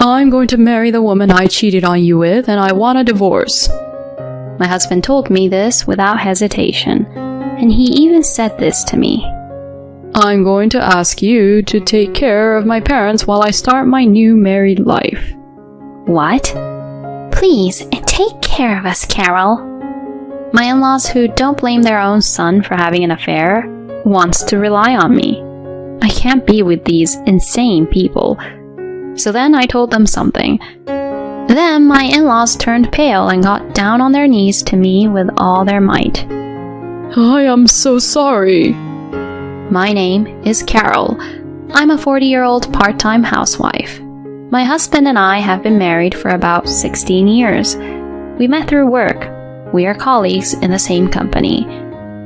I'm going to marry the woman I cheated on you with, and I want a divorce. My husband told me this without hesitation, and he even said this to me. I'm going to ask you to take care of my parents while I start my new married life. What? Please, take care of us, Carol. My in-laws, who don't blame their own son for having an affair, wants to rely on me. I can't be with these insane people. So then I told them something. Then my in-laws turned pale and got down on their knees to me with all their might. I am so sorry. My name is Carol. I'm a 40-year-old part-time housewife. My husband and I have been married for about 16 years. We met through work. We are colleagues in the same company.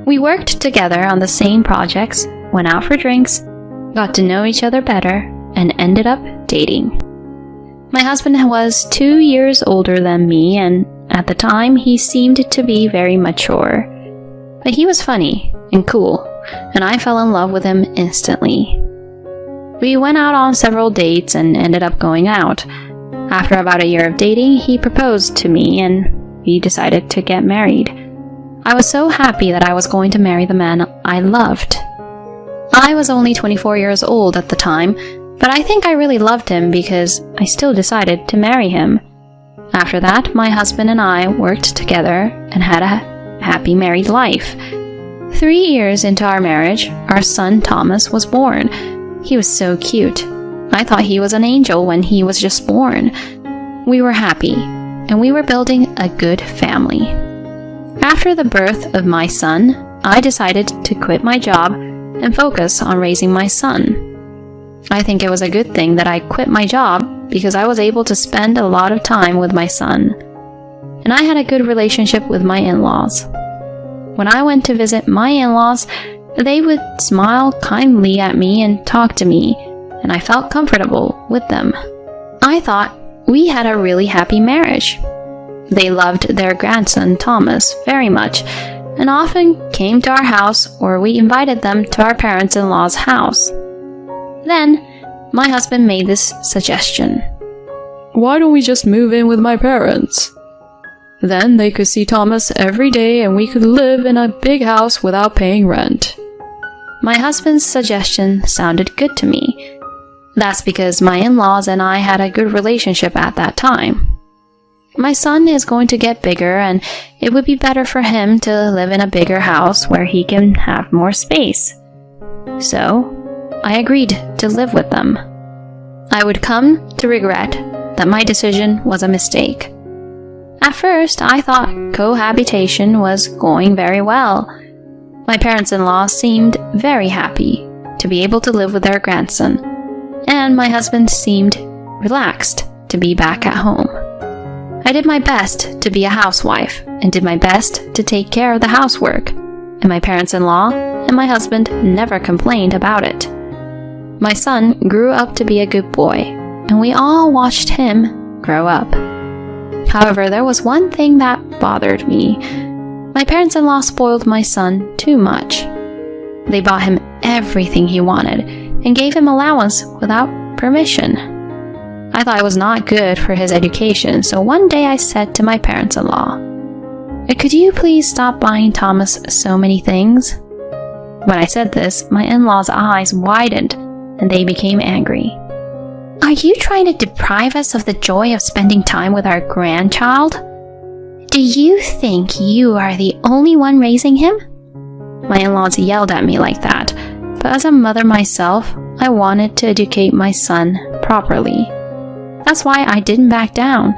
We worked together on the same projects, went out for drinks, got to know each other better, and ended up dating. My husband was 2 years older than me, and at the time he seemed to be very mature. But he was funny and cool, and I fell in love with him instantly. We went out on several dates and ended up going out. After about a year of dating, he proposed to me and we decided to get married. I was so happy that I was going to marry the man I loved. I was only 24 years old at the time, but I think I really loved him because I still decided to marry him. After that, my husband and I worked together and had a happy married life. 3 years into our marriage, our son Thomas was born. He was so cute. I thought he was an angel when he was just born. We were happy, and we were building a good family. After the birth of my son, I decided to quit my job and focus on raising my son. I think it was a good thing that I quit my job because I was able to spend a lot of time with my son. And I had a good relationship with my in-laws. When I went to visit my in-laws, they would smile kindly at me and talk to me, and I felt comfortable with them. I thought we had a really happy marriage. They loved their grandson Thomas very much, and often came to our house or we invited them to our parents-in-law's house. Then, my husband made this suggestion. Why don't we just move in with my parents? Then they could see Thomas every day and we could live in a big house without paying rent. My husband's suggestion sounded good to me. That's because my in-laws and I had a good relationship at that time. My son is going to get bigger and it would be better for him to live in a bigger house where he can have more space. So, I agreed to live with them. I would come to regret that my decision was a mistake. At first, I thought cohabitation was going very well. My parents-in-law seemed very happy to be able to live with their grandson, and my husband seemed relaxed to be back at home. I did my best to be a housewife and did my best to take care of the housework, and my parents-in-law and my husband never complained about it. My son grew up to be a good boy, and we all watched him grow up. However, there was one thing that bothered me. My parents-in-law spoiled my son too much. They bought him everything he wanted and gave him allowance without permission. I thought it was not good for his education, so one day I said to my parents-in-law, "Could you please stop buying Thomas so many things?" When I said this, my in-laws' eyes widened and they became angry. "Are you trying to deprive us of the joy of spending time with our grandchild? Do you think you are the only one raising him?" My in-laws yelled at me like that, but as a mother myself, I wanted to educate my son properly. That's why I didn't back down.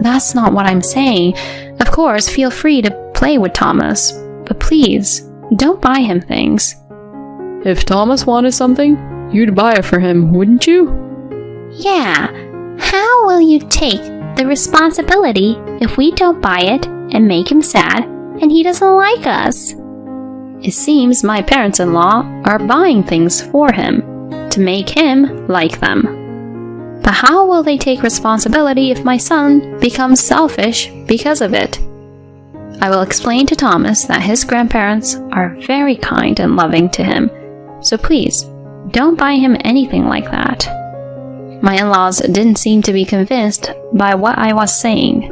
That's not what I'm saying. Of course, feel free to play with Thomas, but please, don't buy him things. If Thomas wanted something, you'd buy it for him, wouldn't you? Yeah. How will you take the responsibility if we don't buy it and make him sad and he doesn't like us? It seems my parents-in-law are buying things for him to make him like them. But how will they take responsibility if my son becomes selfish because of it? I will explain to Thomas that his grandparents are very kind and loving to him, so please, don't buy him anything like that. My in-laws didn't seem to be convinced by what I was saying.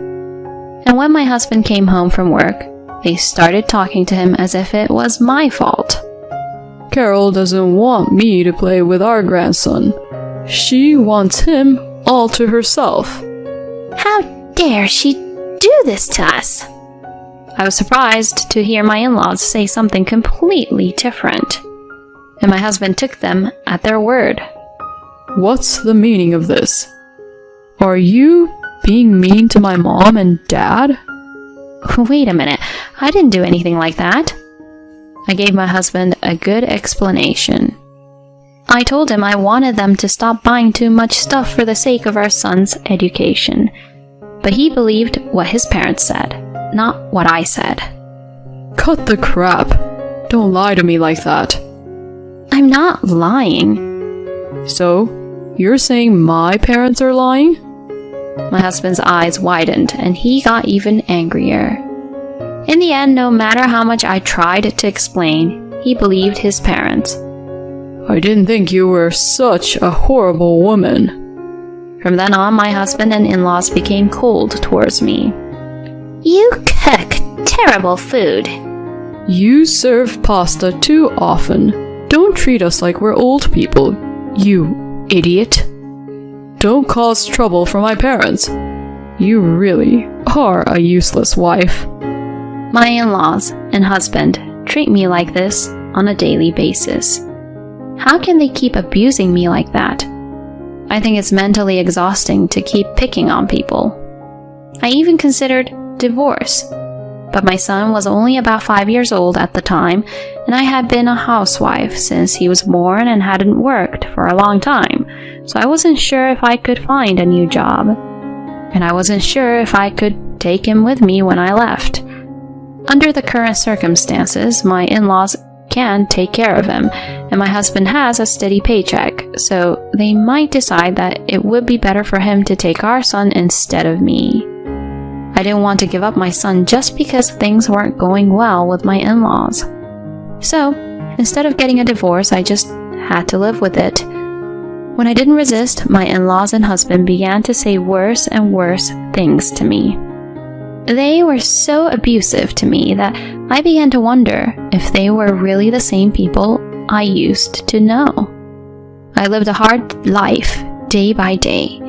And when my husband came home from work, they started talking to him as if it was my fault. Carol doesn't want me to play with our grandson. She wants him all to herself. How dare she do this to us? I was surprised to hear my in-laws say something completely different. And my husband took them at their word. What's the meaning of this? Are you being mean to my mom and dad? Wait a minute, I didn't do anything like that. I gave my husband a good explanation. I told him I wanted them to stop buying too much stuff for the sake of our son's education. But he believed what his parents said, not what I said. Cut the crap. Don't lie to me like that. I'm not lying. So, you're saying my parents are lying? My husband's eyes widened and he got even angrier. In the end, no matter how much I tried to explain, he believed his parents. I didn't think you were such a horrible woman. From then on, my husband and in-laws became cold towards me. You cook terrible food. You serve pasta too often. Don't treat us like we're old people, you idiot. Don't cause trouble for my parents. You really are a useless wife. My in-laws and husband treat me like this on a daily basis. How can they keep abusing me like that? I think it's mentally exhausting to keep picking on people. I even considered divorce, but my son was only about 5 years old at the time, and I had been a housewife since he was born and hadn't worked for a long time, so I wasn't sure if I could find a new job. And I wasn't sure if I could take him with me when I left. Under the current circumstances, my in-laws can take care of him, and my husband has a steady paycheck, so they might decide that it would be better for him to take our son instead of me. I didn't want to give up my son just because things weren't going well with my in-laws. So, instead of getting a divorce, I just had to live with it. When I didn't resist, my in-laws and husband began to say worse and worse things to me. They were so abusive to me that I began to wonder if they were really the same people I used to know. I lived a hard life, day by day.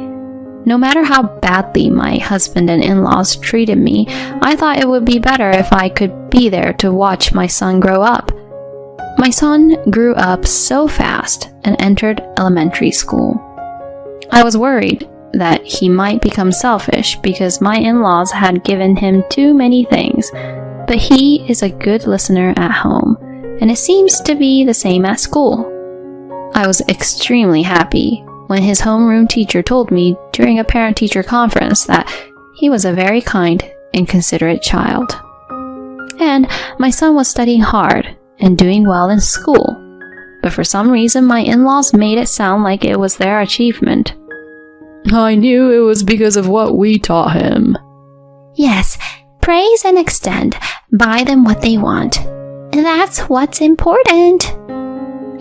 No matter how badly my husband and in-laws treated me, I thought it would be better if I could be there to watch my son grow up. My son grew up so fast and entered elementary school. I was worried that he might become selfish because my in-laws had given him too many things, but he is a good listener at home, and it seems to be the same at school. I was extremely happy when his homeroom teacher told me during a parent-teacher conference that he was a very kind and considerate child. And my son was studying hard and doing well in school, but for some reason my in-laws made it sound like it was their achievement. I knew it was because of what we taught him. Yes, praise and extend. Buy them what they want. That's what's important.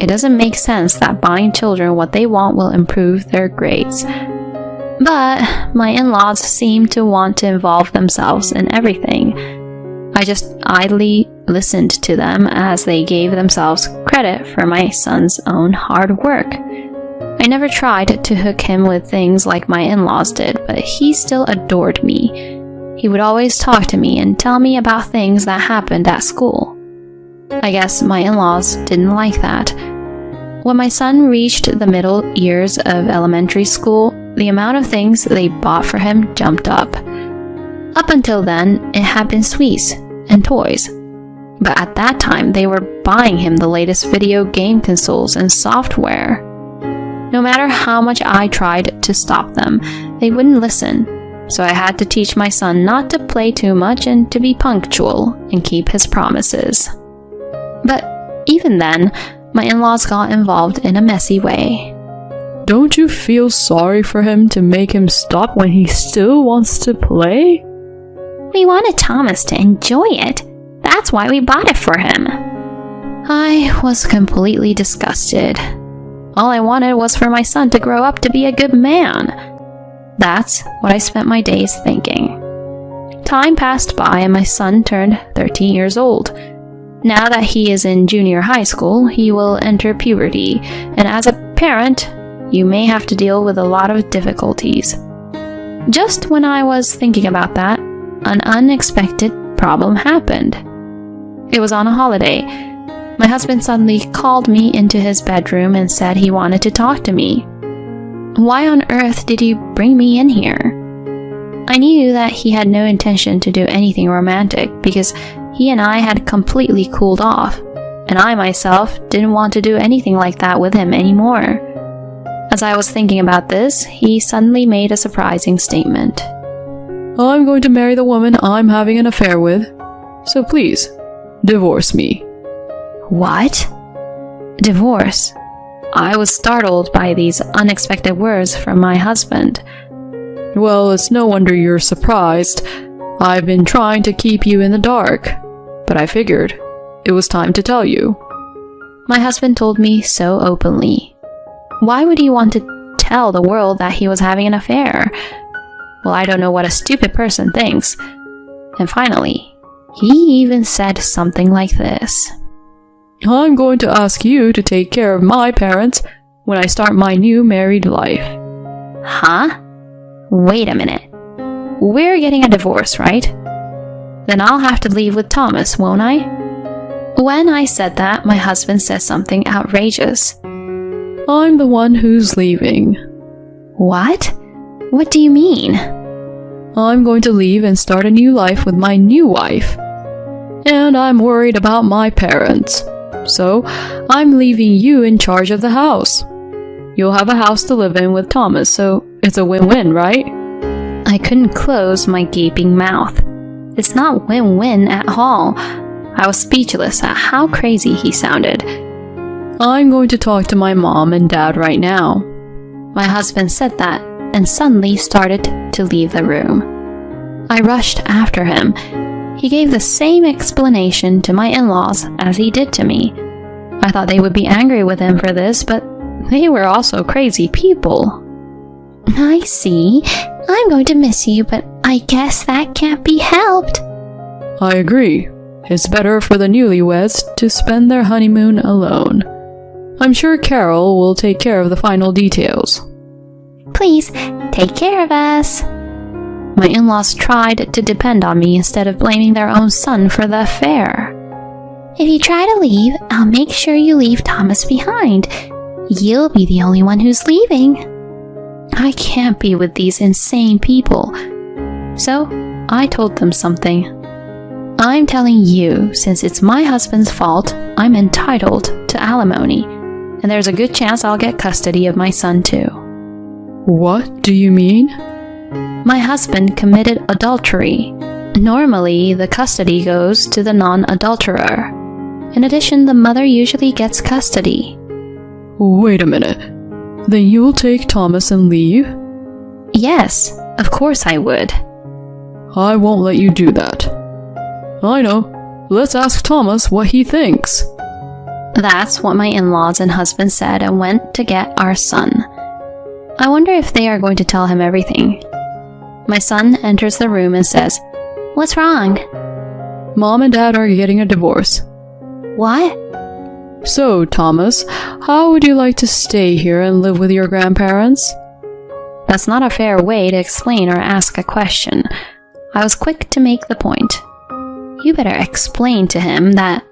It doesn't make sense that buying children what they want will improve their grades. But my in-laws seem to want to involve themselves in everything. I just idly listened to them as they gave themselves credit for my son's own hard work. I never tried to hook him with things like my in-laws did, but he still adored me. He would always talk to me and tell me about things that happened at school. I guess my in-laws didn't like that. When my son reached the middle years of elementary school, the amount of things they bought for him jumped up. Up until then, it had been sweets and toys. But at that time, they were buying him the latest video game consoles and software. No matter how much I tried to stop them, they wouldn't listen. So I had to teach my son not to play too much and to be punctual and keep his promises. But even then, my in-laws got involved in a messy way. Don't you feel sorry for him to make him stop when he still wants to play? We wanted Thomas to enjoy it. That's why we bought it for him. I was completely disgusted. All I wanted was for my son to grow up to be a good man. That's what I spent my days thinking. Time passed by and my son turned 13 years old. Now that he is in junior high school, he will enter puberty, and as a parent, you may have to deal with a lot of difficulties. Just when I was thinking about that, an unexpected problem happened. It was on a holiday. My husband suddenly called me into his bedroom and said he wanted to talk to me. Why on earth did you bring me in here? I knew that he had no intention to do anything romantic because he and I had completely cooled off, and I myself didn't want to do anything like that with him anymore. As I was thinking about this, he suddenly made a surprising statement. I'm going to marry the woman I'm having an affair with, so please, divorce me. What? Divorce? I was startled by these unexpected words from my husband. Well, it's no wonder you're surprised. I've been trying to keep you in the dark, but I figured it was time to tell you. My husband told me so openly. Why would he want to tell the world that he was having an affair? Well, I don't know what a stupid person thinks. And finally, he even said something like this. I'm going to ask you to take care of my parents when I start my new married life. Huh? Wait a minute. We're getting a divorce, right? Then I'll have to leave with Thomas, won't I? When I said that, my husband said something outrageous. I'm the one who's leaving. What? What do you mean? I'm going to leave and start a new life with my new wife. And I'm worried about my parents. So, I'm leaving you in charge of the house. You'll have a house to live in with Thomas, so it's a win-win, right? I couldn't close my gaping mouth. It's not win-win at all. I was speechless at how crazy he sounded. I'm going to talk to my mom and dad right now. My husband said that and suddenly started to leave the room. I rushed after him. He gave the same explanation to my in-laws as he did to me. I thought they would be angry with him for this, but they were also crazy people. I see. I'm going to miss you, but I guess that can't be helped. I agree. It's better for the newlyweds to spend their honeymoon alone. I'm sure Carol will take care of the final details. Please, take care of us. My in-laws tried to depend on me instead of blaming their own son for the affair. If you try to leave, I'll make sure you leave Thomas behind. You'll be the only one who's leaving. I can't be with these insane people. So, I told them something. I'm telling you, since it's my husband's fault, I'm entitled to alimony, and there's a good chance I'll get custody of my son too. What do you mean? My husband committed adultery. Normally, the custody goes to the non-adulterer. In addition, the mother usually gets custody. Wait a minute. Then you'll take Thomas and leave? Yes, of course I would. I won't let you do that. I know. Let's ask Thomas what he thinks. That's what my in-laws and husband said and went to get our son. I wonder if they are going to tell him everything. My son enters the room and says, "What's wrong?" Mom and Dad are getting a divorce. What? So, Thomas, how would you like to stay here and live with your grandparents? That's not a fair way to explain or ask a question. I was quick to make the point. You better explain to him that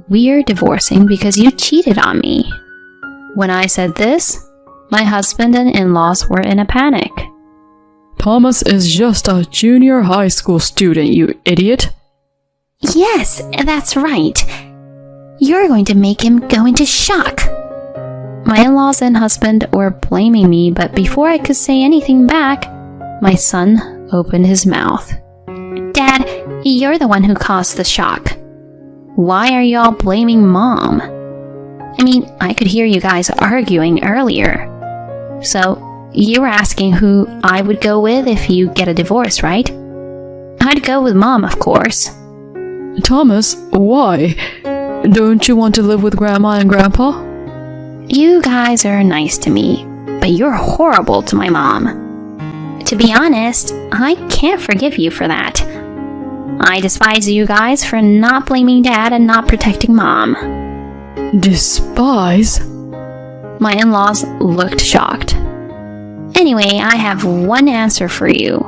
we're divorcing because you cheated on me. When I said this, my husband and in-laws were in a panic. Thomas is just a junior high school student, you idiot. Yes, that's right. You're going to make him go into shock. My in-laws and husband were blaming me, but before I could say anything back, my son opened his mouth. Dad, you're the one who caused the shock. Why are y'all blaming Mom? I mean, I could hear you guys arguing earlier. So, you were asking who I would go with if you get a divorce, right? I'd go with Mom, of course. Thomas, why? Don't you want to live with Grandma and Grandpa? You guys are nice to me, but you're horrible to my mom. To be honest, I can't forgive you for that. I despise you guys for not blaming Dad and not protecting Mom. Despise? My in-laws looked shocked. Anyway, I have one answer for you.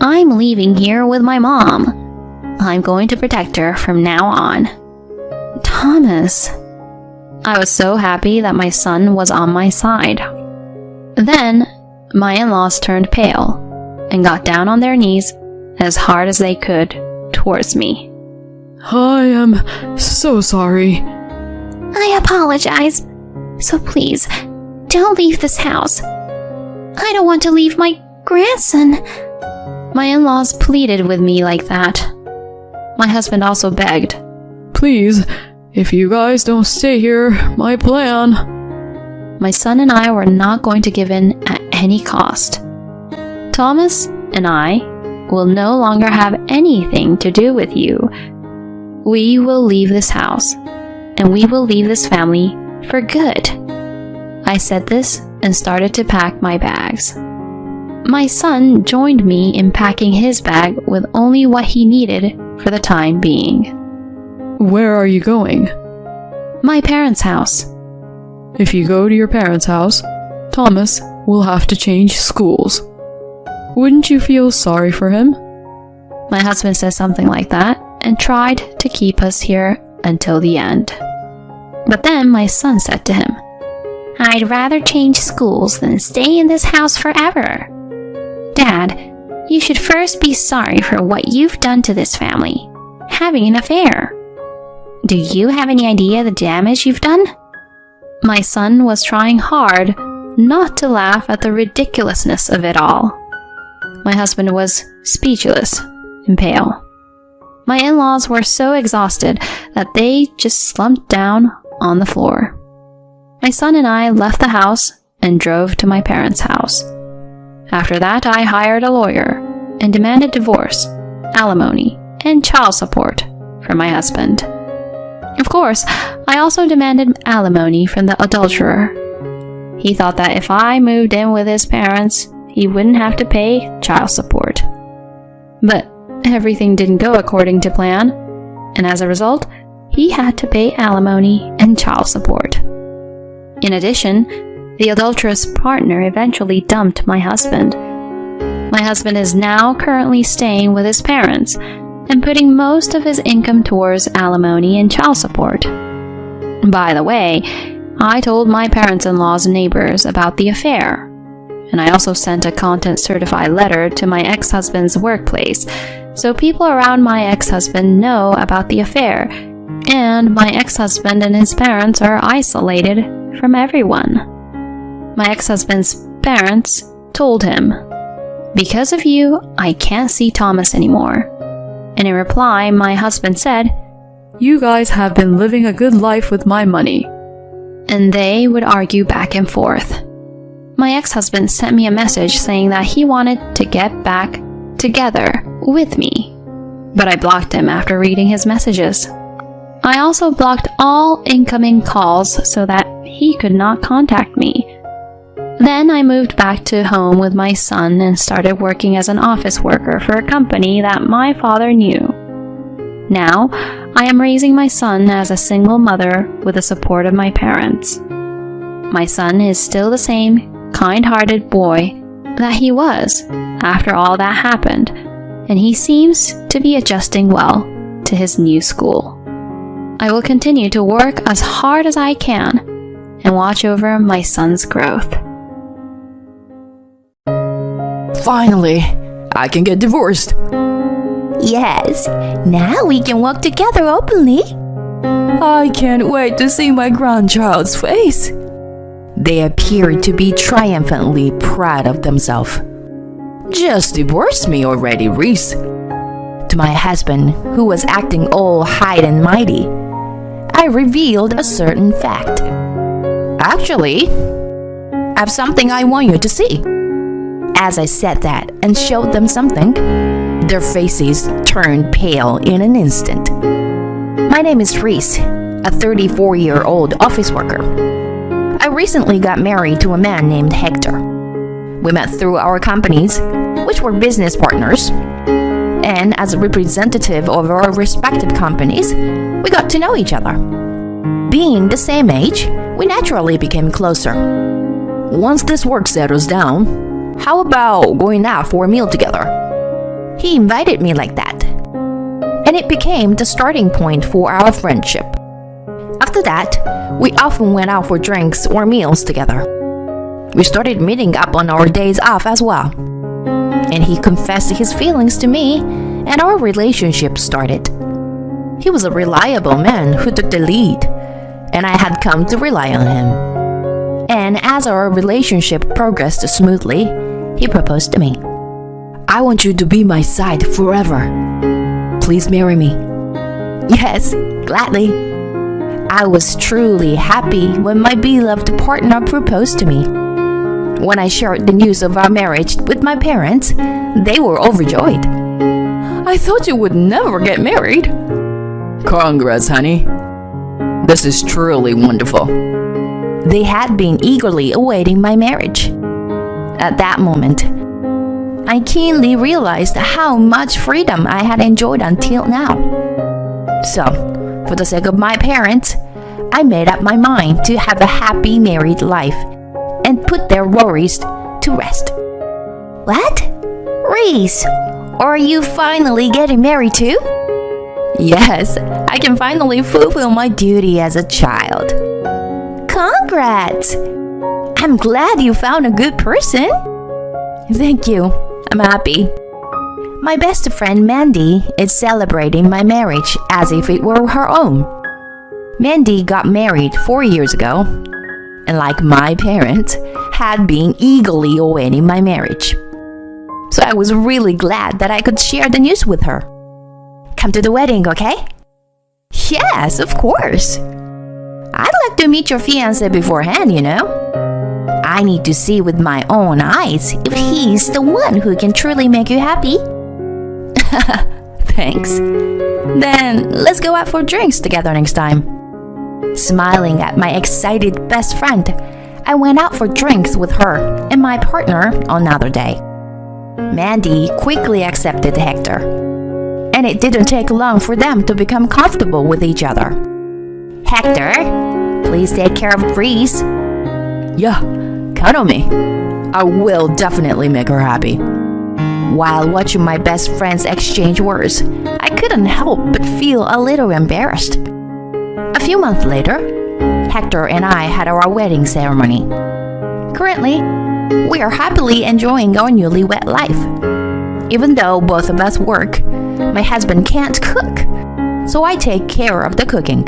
I'm leaving here with my mom. I'm going to protect her from now on. Thomas. I was so happy that my son was on my side. Then, my in-laws turned pale and got down on their knees as hard as they could towards me. I am so sorry. I apologize. So please, don't leave this house. I don't want to leave my grandson. My in-laws pleaded with me like that. My husband also begged. Please, if you guys don't stay here, my plan. My son and I were not going to give in at any cost. Thomas and I will no longer have anything to do with you. We will leave this house, and we will leave this family for good. I said this and started to pack my bags. My son joined me in packing his bag with only what he needed for the time being. Where are you going? My parents' house. If you go to your parents' house, Thomas will have to change schools. Wouldn't you feel sorry for him? My husband said something like that and tried to keep us here until the end. But then my son said to him, I'd rather change schools than stay in this house forever. Dad, you should first be sorry for what you've done to this family, having an affair. Do you have any idea the damage you've done? My son was trying hard not to laugh at the ridiculousness of it all. My husband was speechless and pale. My in-laws were so exhausted that they just slumped down on the floor. My son and I left the house and drove to my parents' house. After that, I hired a lawyer and demanded divorce, alimony, and child support from my husband. Of course, I also demanded alimony from the adulterer. He thought that if I moved in with his parents, he wouldn't have to pay child support. But everything didn't go according to plan, and as a result, he had to pay alimony and child support. In addition, the adulterous partner eventually dumped my husband. My husband is now currently staying with his parents and putting most of his income towards alimony and child support. By the way, I told my parents-in-law's neighbors about the affair, and I also sent a content-certified letter to my ex-husband's workplace, so people around my ex-husband know about the affair, and my ex-husband and his parents are isolated from everyone. My ex-husband's parents told him, "Because of you, I can't see Thomas anymore." And in reply, my husband said, You guys have been living a good life with my money. and they would argue back and forth. My ex-husband sent me a message saying that he wanted to get back together with me, but I blocked him after reading his messages. I also blocked all incoming calls so that he could not contact me. Then I moved back to home with my son and started working as an office worker for a company that my father knew. Now, I am raising my son as a single mother with the support of my parents. My son is still the same kind-hearted boy that he was after all that happened, and he seems to be adjusting well to his new school. I will continue to work as hard as I can and watch over my son's growth. Finally, I can get divorced. Yes, now we can walk together openly. I can't wait to see my grandchild's face. They appear to be triumphantly proud of themselves. Just divorce me already, Reese. To my husband, who was acting all high and mighty, I revealed a certain fact. Actually, I have something I want you to see. As I said that and showed them something, their faces turned pale in an instant. My name is Reese, a 34-year-old office worker. I recently got married to a man named Hector. We met through our companies, which were business partners. And as a representative of our respective companies, we got to know each other. Being the same age, we naturally became closer. Once this work settles down, how about going out for a meal together? He invited me like that. And it became the starting point for our friendship. After that, we often went out for drinks or meals together. We started meeting up on our days off as well. And he confessed his feelings to me, and our relationship started. He was a reliable man who took the lead, and I had come to rely on him. And as our relationship progressed smoothly, he proposed to me. I want you to be my side forever. Please marry me. Yes, gladly. I was truly happy when my beloved partner proposed to me. When I shared the news of our marriage with my parents, they were overjoyed. I thought you would never get married. Congrats, honey. This is truly wonderful. They had been eagerly awaiting my marriage. At that moment, I keenly realized how much freedom I had enjoyed until now. So, for the sake of my parents, I made up my mind to have a happy married life and put their worries to rest. What? Reese, are you finally getting married too? Yes, I can finally fulfill my duty as a child. Congrats! I'm glad you found a good person. Thank you. I'm happy. My best friend Mandy is celebrating my marriage as if it were her own. Mandy got married 4 years ago, and like my parents, had been eagerly awaiting my marriage. So I was really glad that I could share the news with her. Come to the wedding, okay? Yes, of course. I'd like to meet your fiancé beforehand, you know. I need to see with my own eyes if he's the one who can truly make you happy. Thanks. Then let's go out for drinks together next time. Smiling at my excited best friend, I went out for drinks with her and my partner on another day. Mandy quickly accepted Hector, and it didn't take long for them to become comfortable with each other. Hector, please take care of Reese. Yeah, count on me. I will definitely make her happy. While watching my best friends exchange words, I couldn't help but feel a little embarrassed. A few months later, Hector and I had our wedding ceremony. Currently, we are happily enjoying our newlywed life. Even though both of us work, my husband can't cook, so I take care of the cooking.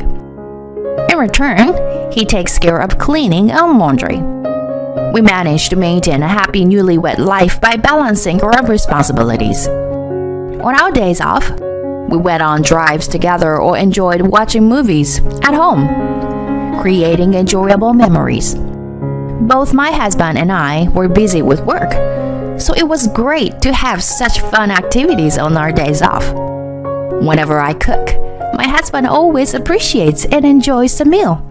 In return, he takes care of cleaning and laundry. We manage to maintain a happy newlywed life by balancing our responsibilities. On our days off, we went on drives together or enjoyed watching movies at home, creating enjoyable memories. Both my husband and I were busy with work, so it was great to have such fun activities on our days off. Whenever I cook, my husband always appreciates and enjoys the meal,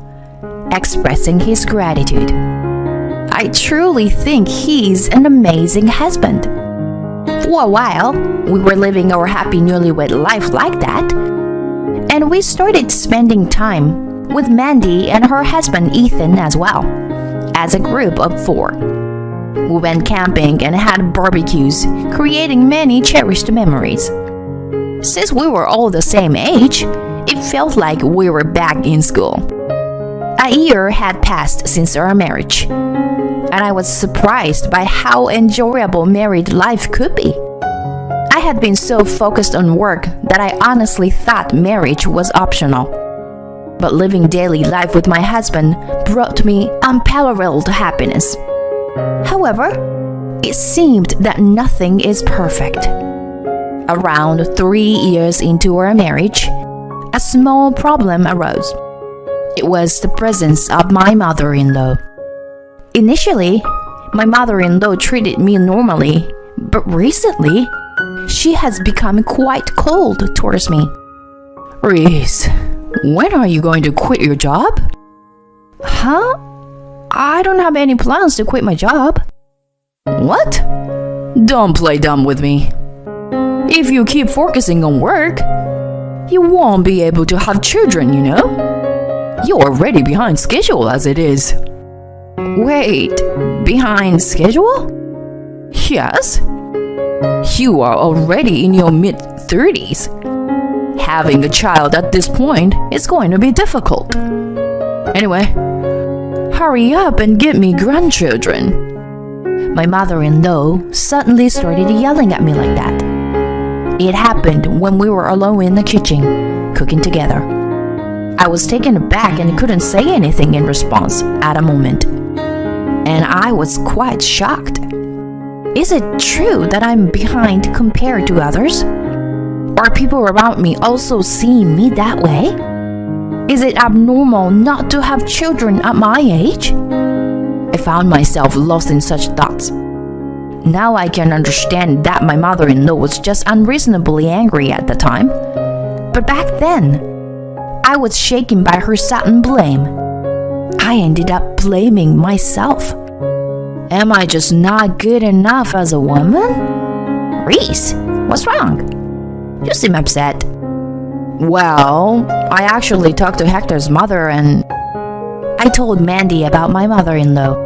expressing his gratitude. I truly think he's an amazing husband. For a while, we were living our happy newlywed life like that, and we started spending time with Mandy and her husband Ethan as well, as a group of 4. We went camping and had barbecues, creating many cherished memories. Since we were all the same age, it felt like we were back in school. A year had passed since our marriage, and I was surprised by how enjoyable married life could be. I had been so focused on work that I honestly thought marriage was optional. But living daily life with my husband brought me unparalleled happiness. However, it seemed that nothing is perfect. Around 3 years into our marriage, a small problem arose. It was the presence of my mother-in-law. Initially, my mother-in-law treated me normally, but recently, she has become quite cold towards me. Reese, when are you going to quit your job? Huh? I don't have any plans to quit my job. What? Don't play dumb with me. If you keep focusing on work, you won't be able to have children, you know? You're already behind schedule as it is. Wait, behind schedule? Yes. You are already in your mid-30s. Having a child at this point is going to be difficult. Anyway, hurry up and get me grandchildren. My mother-in-law suddenly started yelling at me like that. It happened when we were alone in the kitchen, cooking together. I was taken aback and couldn't say anything in response at a moment. And I was quite shocked. Is it true that I'm behind compared to others? Are people around me also seeing me that way? Is it abnormal not to have children at my age? I found myself lost in such thoughts. Now I can understand that my mother-in-law was just unreasonably angry at the time. But back then, I was shaken by her sudden blame. I ended up blaming myself. Am I just not good enough as a woman? Reese, what's wrong? You seem upset. Well, I actually talked to Hector's mother and I told Mandy about my mother-in-law.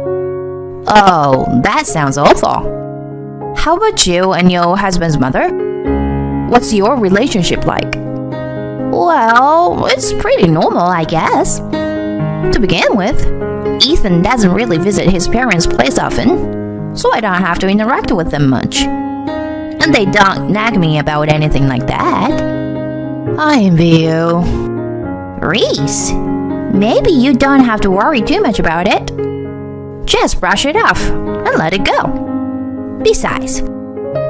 Oh, that sounds awful. How about you and your husband's mother? What's your relationship like? Well, it's pretty normal, I guess. To begin with, Ethan doesn't really visit his parents' place often, so I don't have to interact with them much. And they don't nag me about anything like that. I envy you. Reese, maybe you don't have to worry too much about it. Just brush it off and let it go. Besides,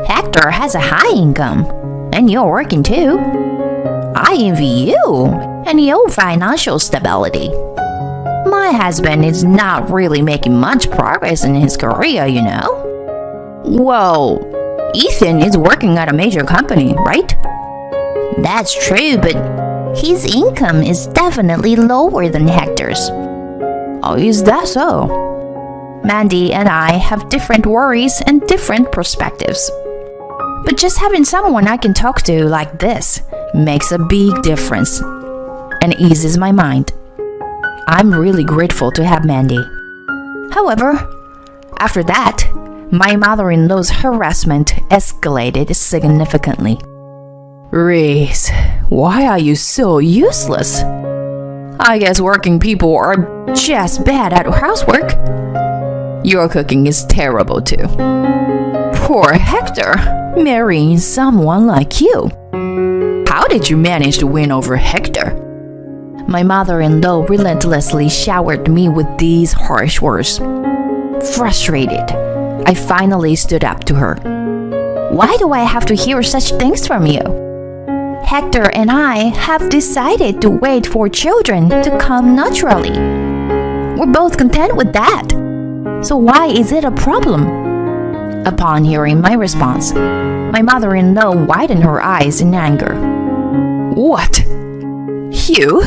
Hector has a high income, and you're working too. I envy you and your financial stability. My husband is not really making much progress in his career, you know. Well, Ethan is working at a major company, right? That's true, but his income is definitely lower than Hector's. Oh, is that so? Mandy and I have different worries and different perspectives. But just having someone I can talk to like this makes a big difference and eases my mind. I'm really grateful to have Mandy. However, after that, my mother-in-law's harassment escalated significantly. Reese, why are you so useless? I guess working people are just bad at housework. Your cooking is terrible too. Poor Hector, marrying someone like you. How did you manage to win over Hector? My mother-in-law relentlessly showered me with these harsh words. Frustrated, I finally stood up to her. Why do I have to hear such things from you? Hector and I have decided to wait for children to come naturally. We're both content with that. So why is it a problem? Upon hearing my response, my mother-in-law widened her eyes in anger. What? You,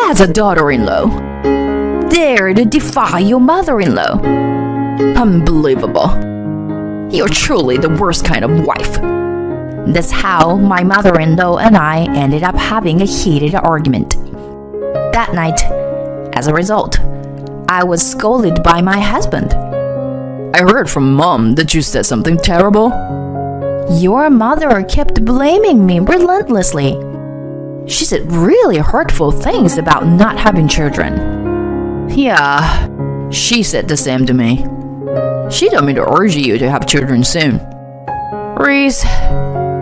as a daughter-in-law, dare to defy your mother-in-law? Unbelievable. You're truly the worst kind of wife. That's how my mother-in-law and I ended up having a heated argument. That night, as a result, I was scolded by my husband. I heard from Mom that you said something terrible. Your mother kept blaming me relentlessly. She said really hurtful things about not having children. Yeah, she said the same to me. She told me to urge you to have children soon. Reese,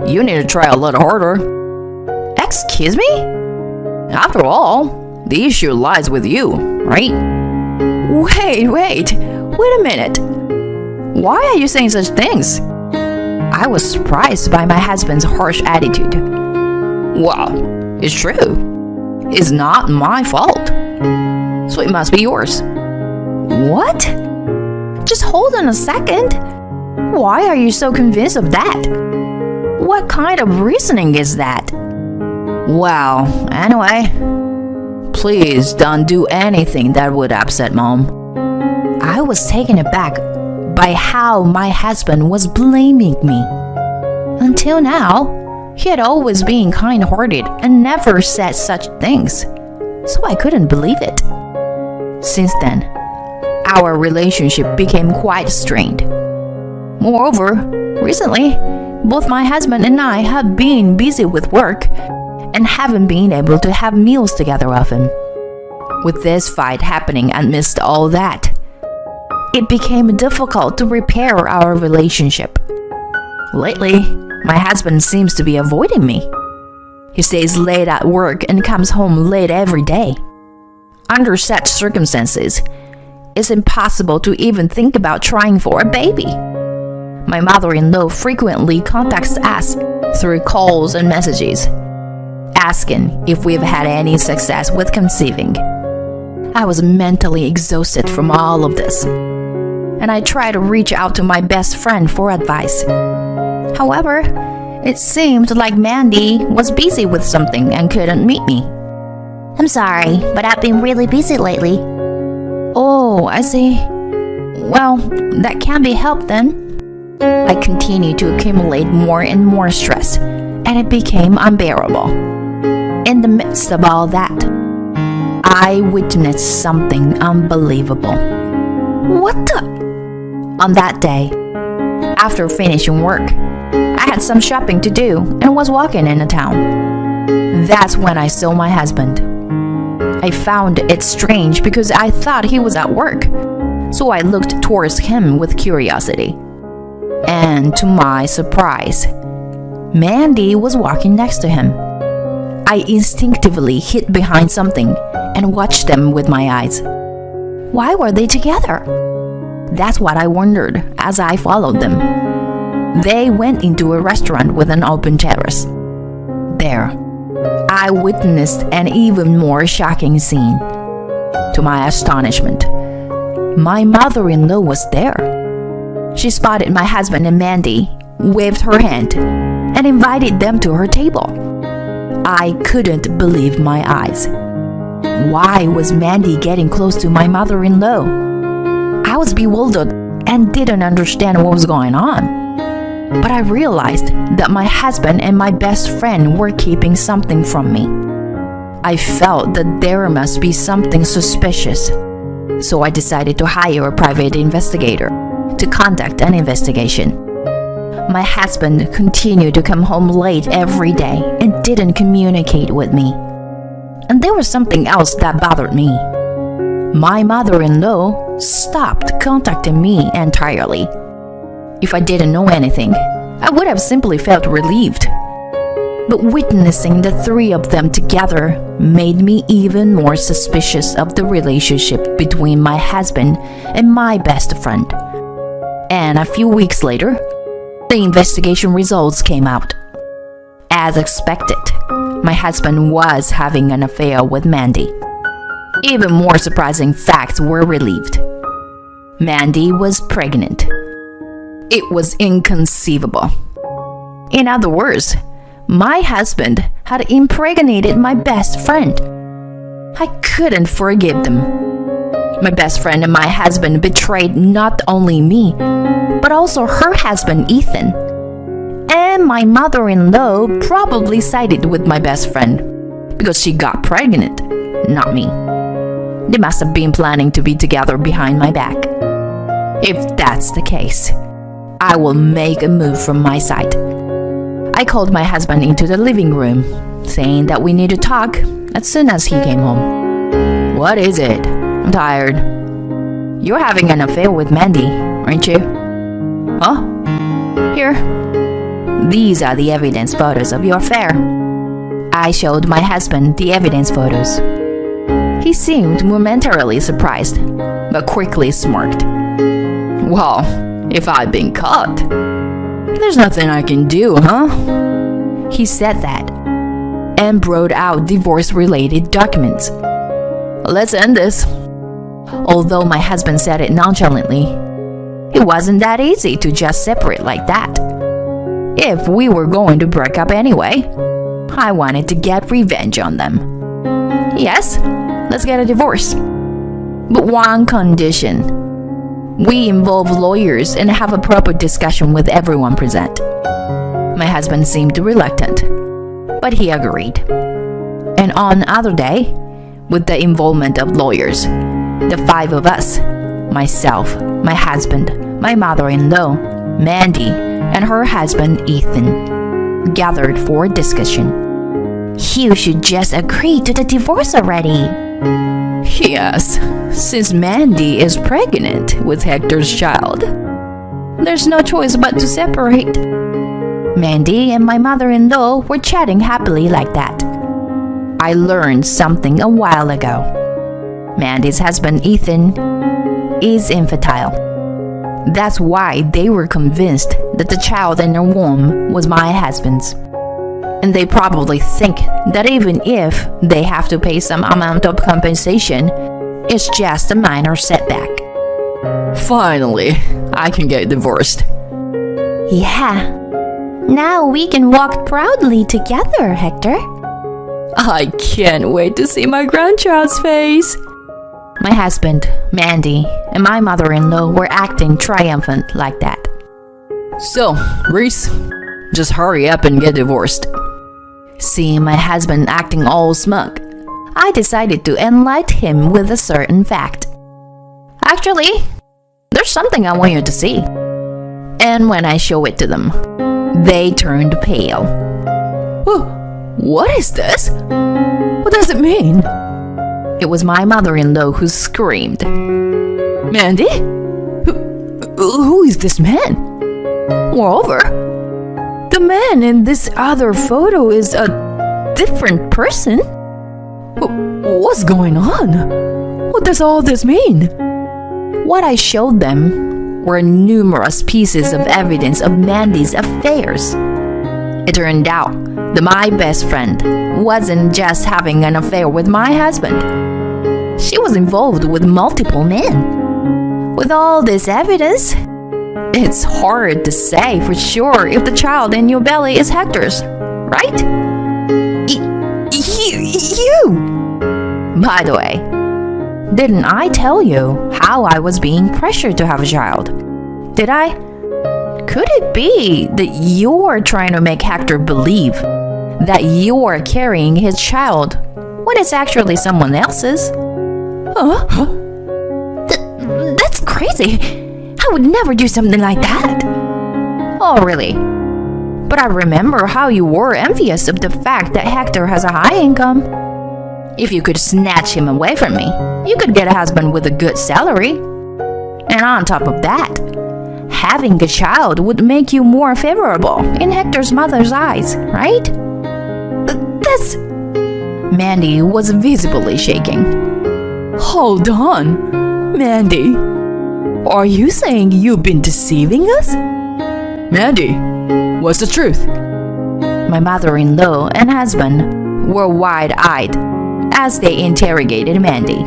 you need to try a lot harder. Excuse me? After all, the issue lies with you, right? Wait a minute. Why are you saying such things? I was surprised by my husband's harsh attitude. Well, it's true. It's not my fault. So it must be yours. What? Just hold on a second. Why are you so convinced of that? What kind of reasoning is that? Well, anyway, please don't do anything that would upset Mom. I was taken aback by how my husband was blaming me. Until now, he had always been kind-hearted and never said such things, so I couldn't believe it. Since then, our relationship became quite strained. Moreover, recently, both my husband and I have been busy with work and haven't been able to have meals together often. With this fight happening amidst all that, it became difficult to repair our relationship. Lately, my husband seems to be avoiding me. He stays late at work and comes home late every day. Under such circumstances, it's impossible to even think about trying for a baby. My mother-in-law frequently contacts us through calls and messages, asking if we've had any success with conceiving. I was mentally exhausted from all of this, and I tried to reach out to my best friend for advice. However, it seemed like Mandy was busy with something and couldn't meet me. I'm sorry, but I've been really busy lately. Oh, I see. Well, that can't be helped then. I continued to accumulate more and more stress, and it became unbearable. In the midst of all that, I witnessed something unbelievable. What the? On that day, after finishing work, I had some shopping to do and was walking in the town. That's when I saw my husband. I found it strange because I thought he was at work, so I looked towards him with curiosity. And to my surprise, Mandy was walking next to him. I instinctively hid behind something and watched them with my eyes. Why were they together? That's what I wondered as I followed them. They went into a restaurant with an open terrace. There, I witnessed an even more shocking scene. To my astonishment, my mother-in-law was there. She spotted my husband and Mandy, waved her hand, and invited them to her table. I couldn't believe my eyes. Why was Mandy getting close to my mother-in-law? I was bewildered and didn't understand what was going on. But I realized that my husband and my best friend were keeping something from me. I felt that there must be something suspicious, so I decided to hire a private investigator to conduct an investigation. My husband continued to come home late every day and didn't communicate with me. And there was something else that bothered me. My mother-in-law stopped contacting me entirely. If I didn't know anything, I would have simply felt relieved. But witnessing the three of them together made me even more suspicious of the relationship between my husband and my best friend. And a few weeks later, the investigation results came out. As expected, my husband was having an affair with Mandy. Even more surprising facts were relieved. Mandy was pregnant. It was inconceivable. In other words, my husband had impregnated my best friend. I couldn't forgive them. My best friend and my husband betrayed not only me, but also her husband Ethan. And my mother-in-law probably sided with my best friend because she got pregnant, not me. They must have been planning to be together behind my back. If that's the case, I will make a move from my side. I called my husband into the living room, saying that we need to talk as soon as he came home. What is it? I'm tired. You're having an affair with Mandy, aren't you? Huh? Here. These are the evidence photos of your affair. I showed my husband the evidence photos. He seemed momentarily surprised, but quickly smirked. Well, if I'd been caught, there's nothing I can do, huh? He said that and brought out divorce-related documents. Let's end this. Although my husband said it nonchalantly, it wasn't that easy to just separate like that. If we were going to break up anyway, I wanted to get revenge on them. Yes, let's get a divorce. But one condition. We involve lawyers and have a proper discussion with everyone present. My husband seemed reluctant, but he agreed. And on another day, with the involvement of lawyers, the 5 of us, myself, my husband, my mother-in-law, Mandy, and her husband Ethan, gathered for discussion. You should just agree to the divorce already. Yes, since Mandy is pregnant with Hector's child, there's no choice but to separate. Mandy and my mother-in-law were chatting happily like that. I learned something a while ago. Mandy's husband Ethan is infertile. That's why they were convinced that the child in their womb was my husband's. And they probably think that even if they have to pay some amount of compensation, it's just a minor setback. Finally, I can get divorced. Yeah. Now we can walk proudly together, Hector. I can't wait to see my grandchild's face. My husband, Mandy, and my mother-in-law were acting triumphant like that. So, Reese, just hurry up and get divorced. Seeing my husband acting all smug, I decided to enlighten him with a certain fact. Actually, there's something I want you to see. And when I show it to them, they turned pale. Oh, what is this? What does it mean? It was my mother-in-law who screamed. Mandy? Who is this man? Moreover, the man in this other photo is a different person. What's going on? What does all this mean? What I showed them were numerous pieces of evidence of Mandy's affairs. It turned out that my best friend wasn't just having an affair with my husband. She was involved with multiple men. With all this evidence, it's hard to say for sure if the child in your belly is Hector's, right? You! By the way, didn't I tell you how I was being pressured to have a child? Did I? Could it be that you're trying to make Hector believe that you're carrying his child when it's actually someone else's? Huh? That's crazy. I would never do something like that. Oh, really? But I remember how you were envious of the fact that Hector has a high income. If you could snatch him away from me, you could get a husband with a good salary. And on top of that, having a child would make you more favorable in Hector's mother's eyes, right? That's... Mandy was visibly shaking. Hold on. Mandy, are you saying you've been deceiving us? Mandy, what's the truth? My mother-in-law and husband were wide-eyed as they interrogated Mandy.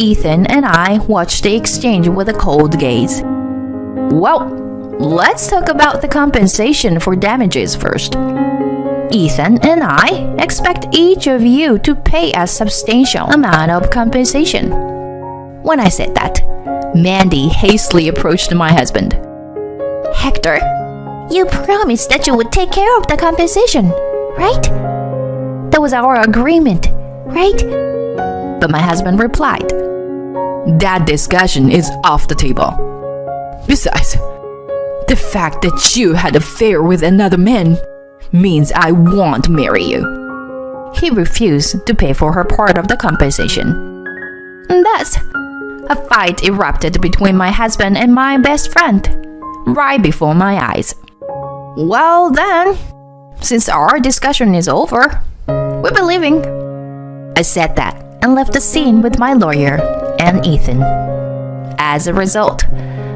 Ethan and I watched the exchange with a cold gaze. Well, let's talk about the compensation for damages first. Ethan and I expect each of you to pay a substantial amount of compensation. When I said that, Mandy hastily approached my husband. Hector, you promised that you would take care of the compensation, right? That was our agreement, right? But my husband replied, "That discussion is off the table. Besides, the fact that you had an affair with another man means I won't marry you." He refused to pay for her part of the compensation. And thus, a fight erupted between my husband and my best friend, right before my eyes. Well then, since our discussion is over, we'll be leaving. I said that and left the scene with my lawyer and Ethan. As a result,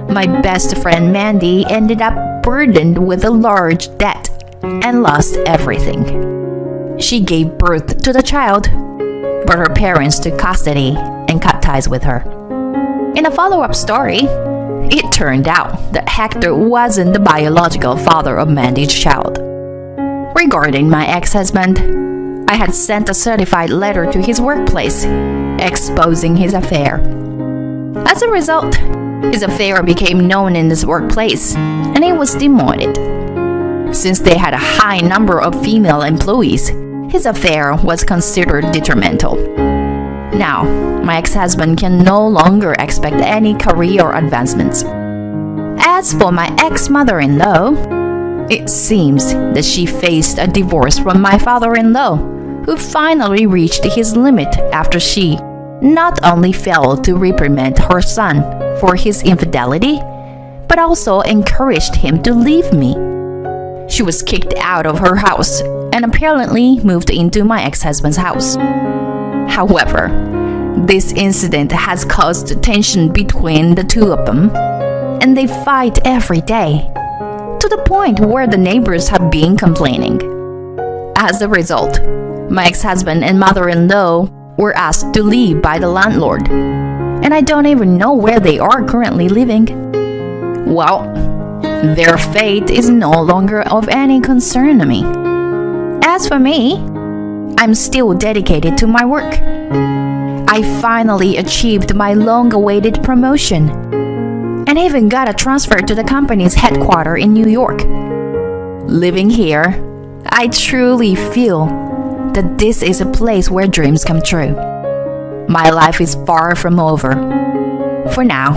my best friend Mandy ended up burdened with a large debt and lost everything. She gave birth to the child, but her parents took custody and cut ties with her. In a follow-up story, it turned out that Hector wasn't the biological father of Mandy's child. Regarding my ex-husband, I had sent a certified letter to his workplace, exposing his affair. As a result, His affair became known in his workplace, and it was demoted. Since they had a high number of female employees, his affair was considered detrimental. Now, my ex-husband can no longer expect any career advancements. As for my ex-mother-in-law, it seems that she faced a divorce from my father-in-law, who finally reached his limit after she not only failed to reprimand her son for his infidelity, but also encouraged him to leave me. She was kicked out of her house and apparently moved into my ex-husband's house. However, this incident has caused tension between the two of them, and they fight every day, to the point where the neighbors have been complaining. As a result, my ex-husband and mother-in-law were asked to leave by the landlord, and I don't even know where they are currently living. Well, their fate is no longer of any concern to me. As for me, I'm still dedicated to my work. I finally achieved my long-awaited promotion, and even got a transfer to the company's headquarters in New York. Living here, I truly feel that this is a place where dreams come true. My life is far from over. For now,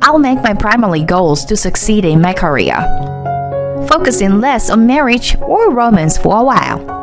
I'll make my primary goals to succeed in my career, focusing less on marriage or romance for a while.